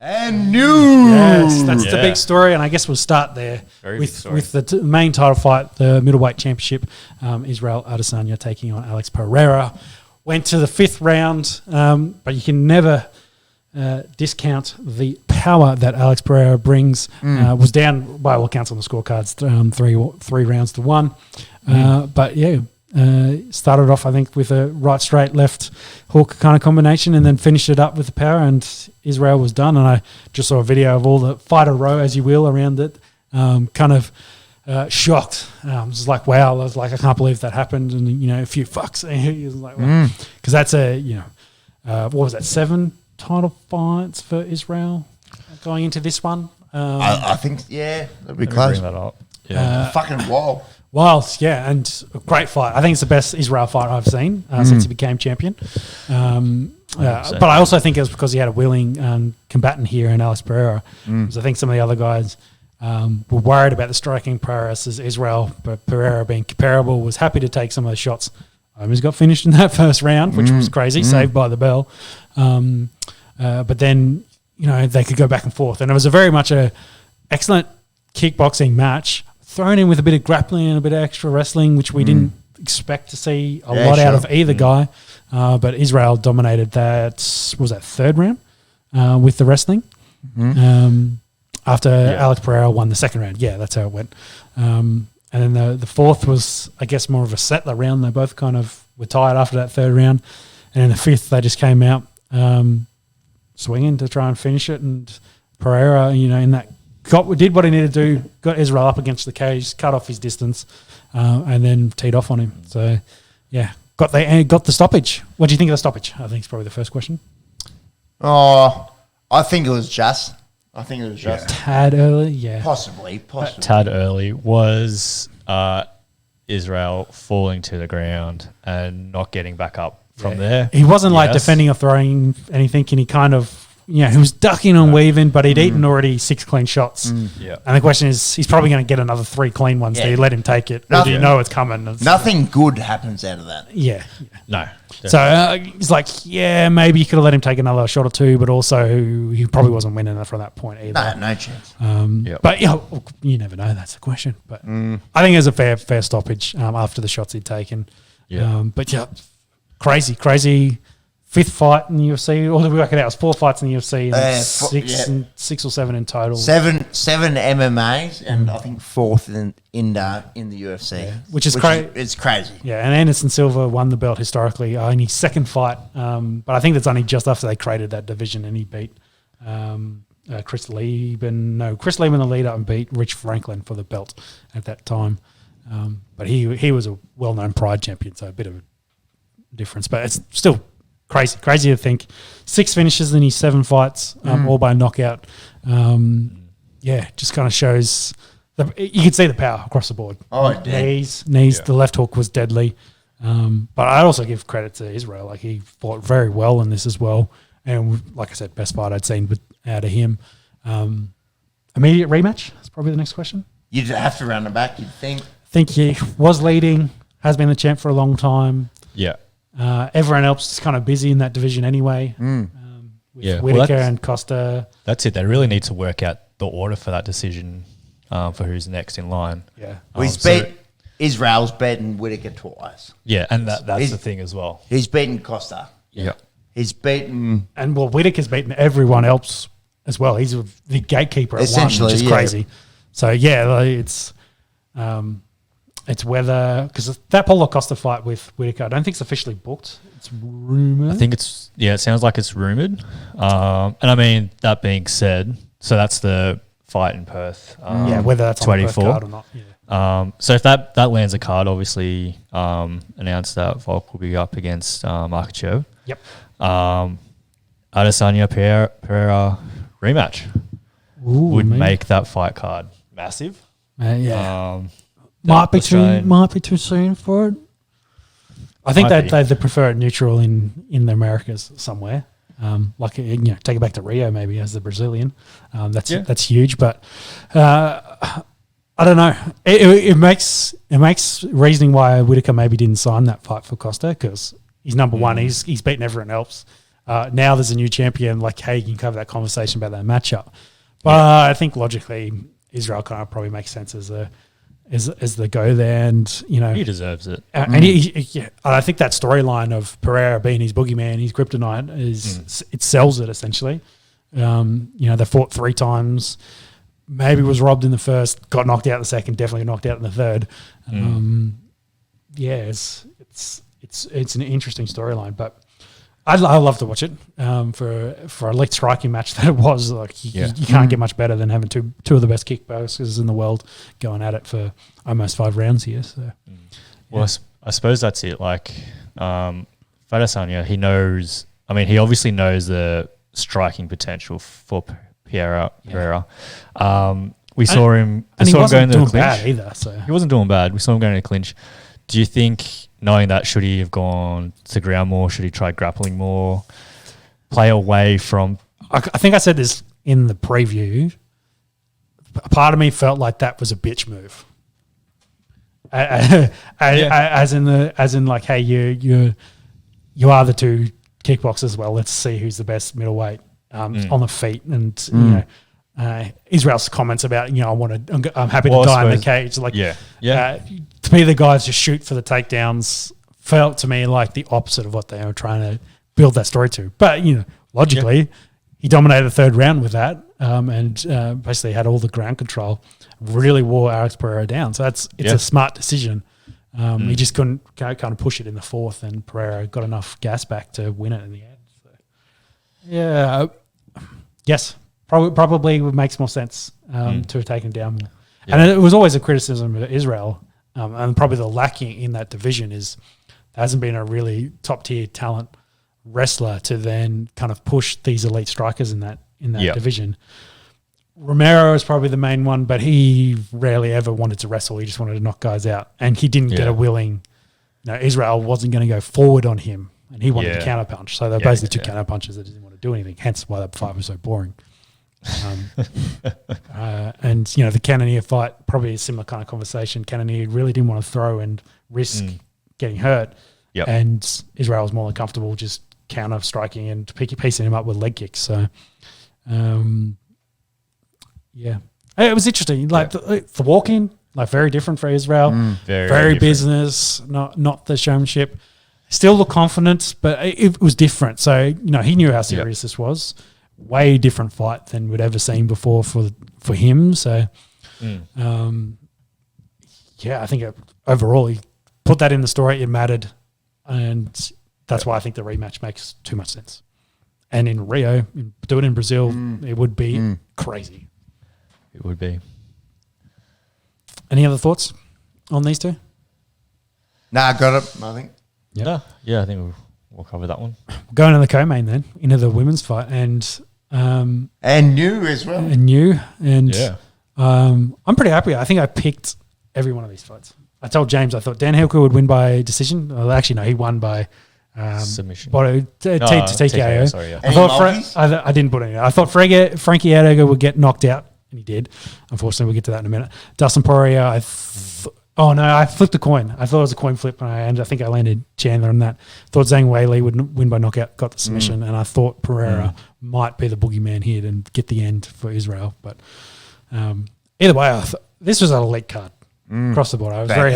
And new. Yes, that's the big story, and I guess we'll start there with the main title fight, the middleweight championship. Israel Adesanya taking on Alex Pereira. Went to the 5th round, but you can never discount the power that Alex Pereira brings. Was down by all accounts on the scorecards, 3 rounds to 1. But yeah. Started off, I think, with a right, straight, left hook kind of combination, and then finished it up with the power, and Israel was done. And I just saw a video of all the fighter row, as you will, around it. Kind of shocked. I was like, wow. I was like, I can't believe that happened. And, a few fucks. He was like, wow. Because that's what was that, 7 title fights for Israel going into this one? I think, that'll be close. Bring that up. Yeah. Fucking wild. Wild, yeah, and a great fight. I think it's the best Israel fight I've seen since he became champion. But I also think it was because he had a willing combatant here in Alex Pereira. Because I think some of the other guys were worried about the striking prowess as Israel, but Pereira, being comparable, was happy to take some of the shots. Almost got finished in that first round, which was crazy, saved by the bell. But then, they could go back and forth. And it was very much a excellent kickboxing match, thrown in with a bit of grappling and a bit of extra wrestling, which we didn't expect to see a lot out of either guy. But Israel dominated that, was that 3rd round with the wrestling? After Alex Pereira won the 2nd round. Yeah, that's how it went. And then the 4th was, I guess, more of a settler round. They both kind of were tired after that 3rd round. And in the 5th, they just came out swinging to try and finish it. And Pereira, in that, did what he needed to do, got Israel up against the cage, cut off his distance, and then teed off on him. So, yeah, got the stoppage. What do you think of the stoppage? I think it's probably the first question. Oh, I think it was just. Tad early, yeah. Possibly. Tad early. Was Israel falling to the ground and not getting back up from there? He wasn't defending or throwing anything, and he kind of, he was ducking and weaving, but he'd eaten already 6 clean shots. And the question is, he's probably going to get another 3 clean ones. Do you let him take it? Or do you know it's coming? Nothing good happens out of that. Yeah. No. So he's like, maybe you could have let him take another shot or 2, but also he probably wasn't winning from that point either. No chance. But you never know. That's the question. But I think it was a fair stoppage after the shots he'd taken. But crazy. 5th fight in the UFC. All that we work it out was 4 fights in the UFC, and 6 or 7 in total. 7 MMAs, and I think 4th in the UFC, which is crazy. It's crazy. Yeah, and Anderson Silva won the belt historically. Only 2nd fight, but I think that's only just after they created that division, and he beat Chris Lieben, the lead up, and beat Rich Franklin for the belt at that time. But he was a well-known Pride champion, so a bit of a difference, but it's still crazy to think 6 finishes in his 7 fights, all by knockout. Just kind of shows you can see the power across the board. Knees. The left hook was deadly. But I also give credit to Israel. Like, he fought very well in this as well. And like I said, best fight I'd seen out of him. Immediate rematch? That's probably the next question. You'd have to run it back, you'd think. I think he was leading, has been the champ for a long time. Yeah. Everyone else is kind of busy in that division anyway. With Whitaker and Costa. That's it. They really need to work out the order for that decision for who's next in line. Yeah. Israel's beaten Whitaker twice. Yeah, and that's the thing as well. He's beaten Costa. Yeah. He's beaten... And, Whitaker's beaten everyone else as well. He's the gatekeeper at 1, which is crazy. So, it's whether, because that Paulo Costa fight with Whitaker, I don't think it's officially booked. It's rumored. I think it sounds like it's rumored. And I mean, that being said, so that's the fight in Perth. Whether that's 24 on the Perth card or not. Yeah. So if that lands a card, obviously announced that Volk will be up against Makhachev. Yep. Adesanya Pereira rematch would make that fight card massive. Might be too soon for it. I think they prefer it neutral in the Americas somewhere. Take it back to Rio maybe as the Brazilian. That's huge, but I don't know. It makes reasoning why Whitaker maybe didn't sign that fight for Costa, because he's number 1. He's beaten everyone else. now there's a new champion. Like, hey, you can cover that conversation about that matchup. But I think logically, Israel kind of probably makes sense as the go there, and he deserves it. And I think that storyline of Pereira being his boogeyman, his kryptonite, it sells it essentially. They fought 3 times, maybe was robbed in the first, got knocked out in the second, definitely knocked out in the third. It's an interesting storyline, but I love to watch it for a elite striking match that it was. Like you can't get much better than having two of the best kickboxers in the world going at it for almost 5 rounds here. So, well, I suppose that's it. Like Adesanya, he knows. I mean, he obviously knows the striking potential for Pereira. We saw him. We saw him going to the clinch. Bad either, so. He wasn't doing bad. We saw him going to the clinch. Do you think, knowing that, should he have gone to the ground more? Should he try grappling more? Play away from... I think I said this in the preview. A part of me felt like that was a bitch move. As in like, hey, you are the 2 kickboxers. Well, let's see who's the best middleweight on the feet. And, Israel's comments about, I'm happy to die in the cage. Like, to me, the guys just shoot for the takedowns felt to me like the opposite of what they were trying to build that story to. But, logically, he dominated the 3rd round with that and basically had all the ground control, really wore Alex Pereira down. So it's a smart decision. He just couldn't kind of push it in the 4th, and Pereira got enough gas back to win it in the end. So, yes. Probably makes more sense to have taken down more. Yeah. And it was always a criticism of Israel, and probably the lacking in that division is there hasn't been a really top-tier talent wrestler to then kind of push these elite strikers in that division. Romero is probably the main one, but he rarely ever wanted to wrestle. He just wanted to knock guys out, and he didn't get a willing... Israel wasn't going to go forward on him, and he wanted to counterpunch. So they're basically 2 counterpunches that didn't want to do anything, hence why that fight was so boring. And the Cannonier fight, probably a similar kind of conversation. Cannonier really didn't want to throw and risk getting hurt, and Israel was more than comfortable just counter striking and piecing him up with leg kicks. So, it was interesting. Like the walk-in, like very different for Israel. Very business, not the showmanship. Still looked confident, but it was different. So he knew how serious this was. Way different fight than we'd ever seen before for him. So, I think overall he put that in the story. It mattered, and that's why I think the rematch makes too much sense. And in Rio, do it in Brazil, it would be crazy. It would be. Any other thoughts on these 2? Nah, I got it, I think. Yeah, I think we'll cover that one. Going to the co-main then, into the women's fight, and new as well. I'm pretty happy. I think I picked every one of these fights. I told James I thought Dan Hillcourt would win by decision. Well, actually, no, he won by submission. TKO. Sorry, yeah. I didn't put any. I thought Frankie Edgar would get knocked out, and he did. Unfortunately, we'll get to that in a minute. Dustin Poirier, I flipped a coin. I thought it was a coin flip, and I think I landed Chandler on that. Thought Zhang Weili would win by knockout, got the submission, and I thought Pereira might be the boogeyman here and get the end for Israel. But either way, this was an elite card across the board. I was very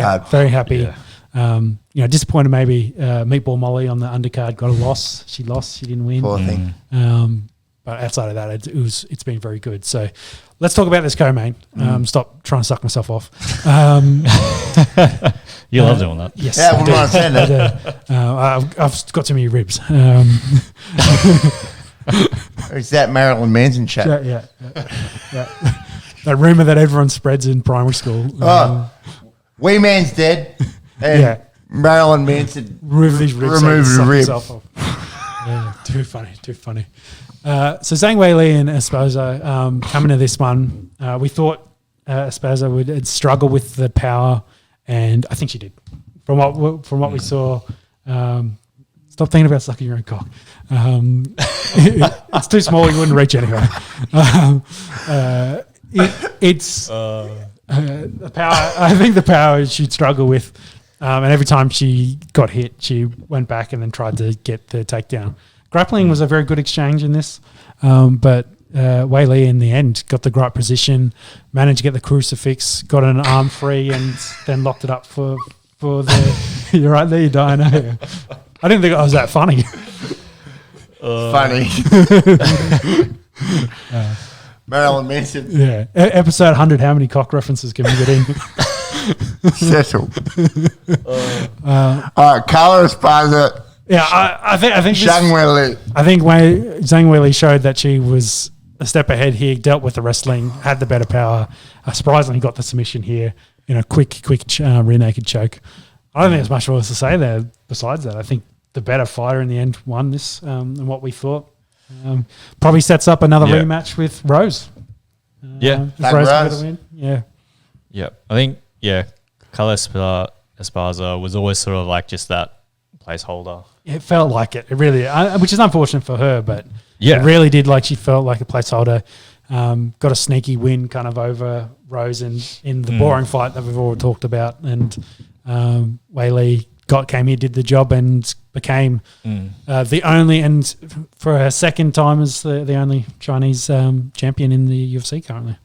happy. Yeah. Disappointed maybe Meatball Molly on the undercard got a loss. She lost. She didn't win. Poor thing. But outside of that, it's been very good. So let's talk about this co-main. Stop trying to suck myself off. You love doing that. Yes. Yeah, I wouldn't mind saying that. I've got too many ribs. Is that Marilyn Manson chat? Yeah. That rumour that everyone spreads in primary school. Wee Man's dead. And Marilyn Manson removed these ribs. Removed the rib. Too funny. So Zhang Weili and Esparza coming to this one, we thought Esparza would struggle with the power, and I think she did. From what we saw, stop thinking about sucking your own cock. It's too small; you wouldn't reach anyway. It's the power. I think the power she'd struggle with, and every time she got hit, she went back and then tried to get the takedown. Grappling was a very good exchange in this, but Weili in the end got the right position, managed to get the crucifix, got an arm free, and then locked it up for the. You're right there, you're dying. I didn't think it was that funny. Funny. Marilyn Manson. Yeah. Episode 100, how many cock references can we get in? Settled. All right, Carala Esparza. Yeah, I think Zhang Weili. I think Zhang Weili showed that she was a step ahead here, dealt with the wrestling, had the better power. Surprisingly got the submission here in a quick rear naked choke. I don't think there's much else to say there besides that. I think the better fighter in the end won this than what we thought. Probably sets up another rematch with Rose. If Rose were to win. Yeah. I think, Carala Esparza was always sort of like just that placeholder. It felt like it. It really, which is unfortunate for her, but it really did like she felt like a placeholder. Got a sneaky win kind of over Rose in the boring fight that we've all talked about. And Weili came here, did the job, and became the only, and for her second time as the only Chinese champion in the UFC currently.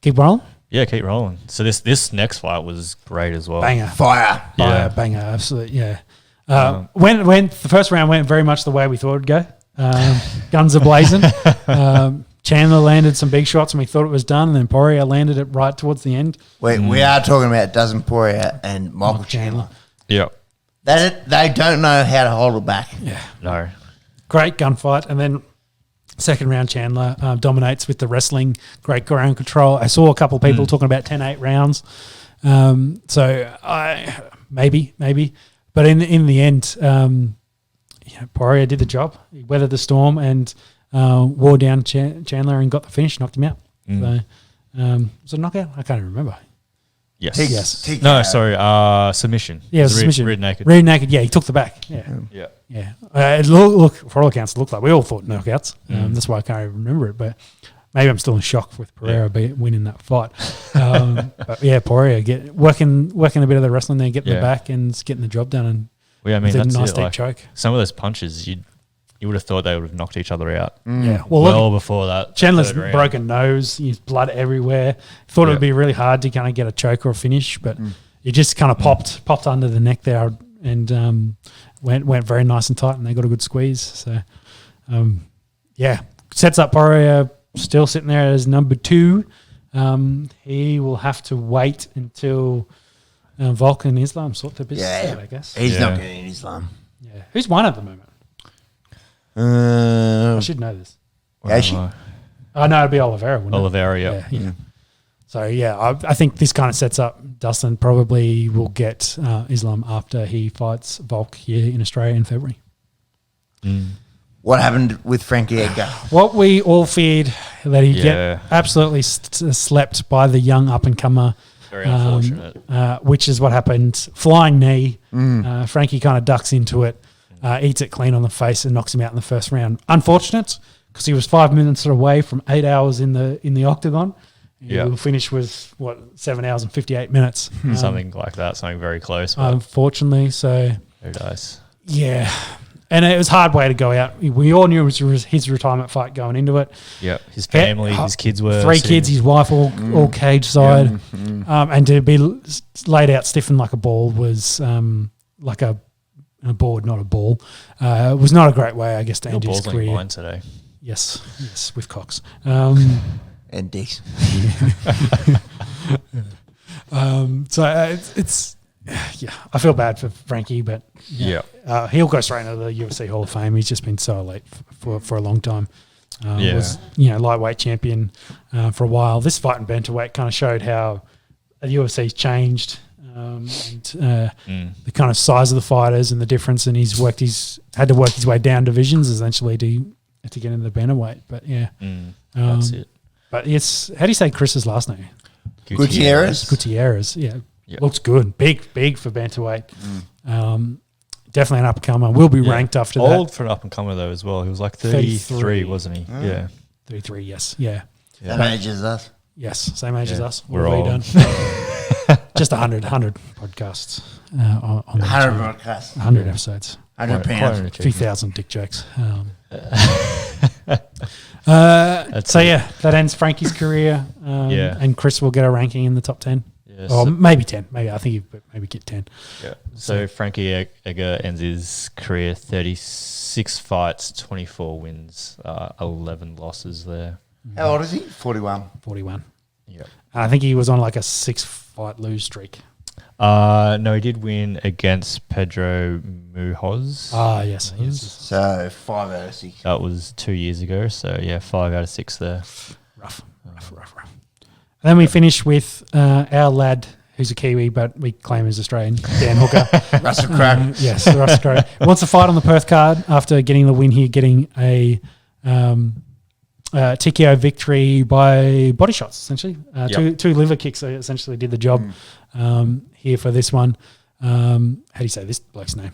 Keep rolling? Yeah, keep rolling. So this next fight was great as well. Banger. Fire. Banger, absolutely, yeah. Went the first round went very much the way we thought it'd go. Guns are blazing. Chandler landed some big shots and we thought it was done, and then Poirier landed it right towards the end. We are talking about Dustin Poirier and Michael Chandler. Yeah. They don't know how to hold it back. Yeah. No. Great gunfight. And then second round, Chandler dominates with the wrestling, great ground control. I saw a couple of people talking about 10-8 rounds. So maybe. But in the end, Poirier did the job. He weathered the storm and wore down Chandler and got the finish, knocked him out. So, was it a knockout? I can't even remember. Yes. Yes. No, sorry. Submission. Yeah, it was submission. Rear naked. Rear naked. Yeah, he took the back. Yeah. It look for all accounts, it looked like we all thought knockouts. That's why I can't even remember it. But maybe I'm still in shock with Pereira winning that fight. But yeah, Poirier working a bit of the wrestling there, getting the back and getting the job done. And that's a nice it. deep Like, choke. some of those punches, you would have thought they would have knocked each other out. Yeah, well, before that. Chandler's broken nose, he's blood everywhere. Thought it would be really hard to kind of get a choke or a finish, but he just kind of popped under the neck there and went very nice and tight, and they got a good squeeze. So, sets up Poirier still sitting there as number 2. He will have to wait until Volk and Islam sort their business out, I guess. He's not getting Islam. Yeah, who's won at the moment? I should know this. I know it'd be Oliveira, wouldn't it? Oliveira, yeah. So, I think this kind of sets up Dustin probably will get Islam after he fights Volk here in Australia in February. What happened with Frankie Edgar? What we all feared, that he'd get absolutely slept by the young up-and-comer. Very unfortunate. Which is what happened. Flying knee. Frankie kind of ducks into it, eats it clean on the face and knocks him out in the first round. Unfortunate, because he was 5 minutes away from 8 hours in the octagon. He'll finish with 7 hours and 58 minutes. Something like that, something very close. Unfortunately, so very nice. Yeah. And it was a hard way to go out. We all knew it was his retirement fight going into it. Yeah, his family, his kids were 3 kids, his wife all cage side. And to be laid out stiffened like a ball was like a board, not a ball. It was not a great way, I guess, to end his career. Mine today. Yes, with Cox. And Dix. So it's I feel bad for Frankie, but he'll go straight into the UFC Hall of Fame. He's just been so elite for a long time. Was lightweight champion for a while. This fight in bantamweight kind of showed how the UFC's changed and the kind of size of the fighters and the difference. And he's had to work his way down divisions essentially to get into the bantamweight. But that's it. But it's, how do you say Chris's last name? Gutierrez. Yeah. Looks good. Big for bantamweight. Definitely an up-and-comer. Will be ranked after that. Old for an up-and-comer, though, as well. He was like 33, wasn't he? Yeah. 33, yes. Yeah. Same age as us. Yes, same age as us. We're all old. Just 100 podcasts. On 100 podcasts. 100 episodes. £100. A few thousand dick jokes. That ends Frankie's career. And Chris will get a ranking in the top 10. Yeah, or maybe 10. Maybe I think he maybe get 10. Yeah. So Frankie Edgar ends his career 36 fights, 24 wins, 11 losses there. How old is he? 41. 41. Yeah. I think he was on like a 6-fight lose streak. No, he did win against Pedro Mujoz. Yes. So 5 out of 6. That was 2 years ago. So, 5 out of 6 there. Rough. And then we finish with our lad, who's a Kiwi, but we claim he's Australian, Dan Hooker. Russell Crowe. Yes, Russell Crowe. Wants to fight on the Perth card after getting the win here, getting a TKO victory by body shots, essentially. Two liver kicks essentially did the job here for this one. How do you say this bloke's name?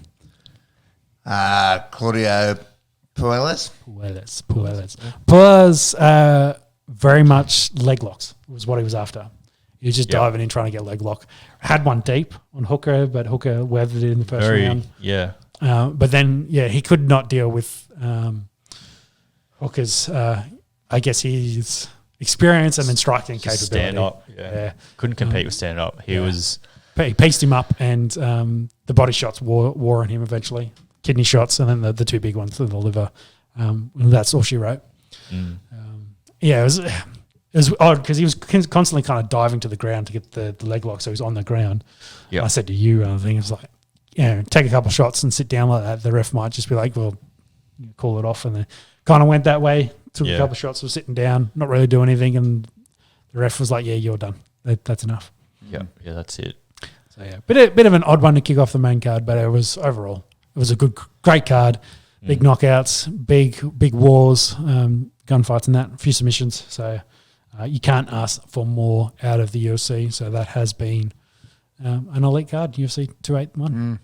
Claudio Puelles. Puelles, very much leg locks was what he was after. He was just diving in trying to get leg lock. Had one deep on Hooker, but Hooker weathered it in the first round. Yeah. But then, he could not deal with Hooker's, I guess his experience and then striking capability. Stand up, couldn't compete with stand up. He pieced him up, and the body shots wore on him eventually. Kidney shots, and then the two big ones, the liver. That's all she wrote. It was odd because he was constantly kind of diving to the ground to get the leg lock, so he was on the ground. Yeah, I said to you, I think it was like, take a couple of shots and sit down like that. The ref might just be like, well, call it off, and they kind of went that way. Took a couple of shots, was sitting down, not really doing anything, and the ref was like, you're done. That's enough. Yeah, that's it. So bit of an odd one to kick off the main card, but it was a great card. Big knockouts, big wars, gunfights and that, a few submissions. So you can't ask for more out of the UFC. So that has been an elite card, UFC 281.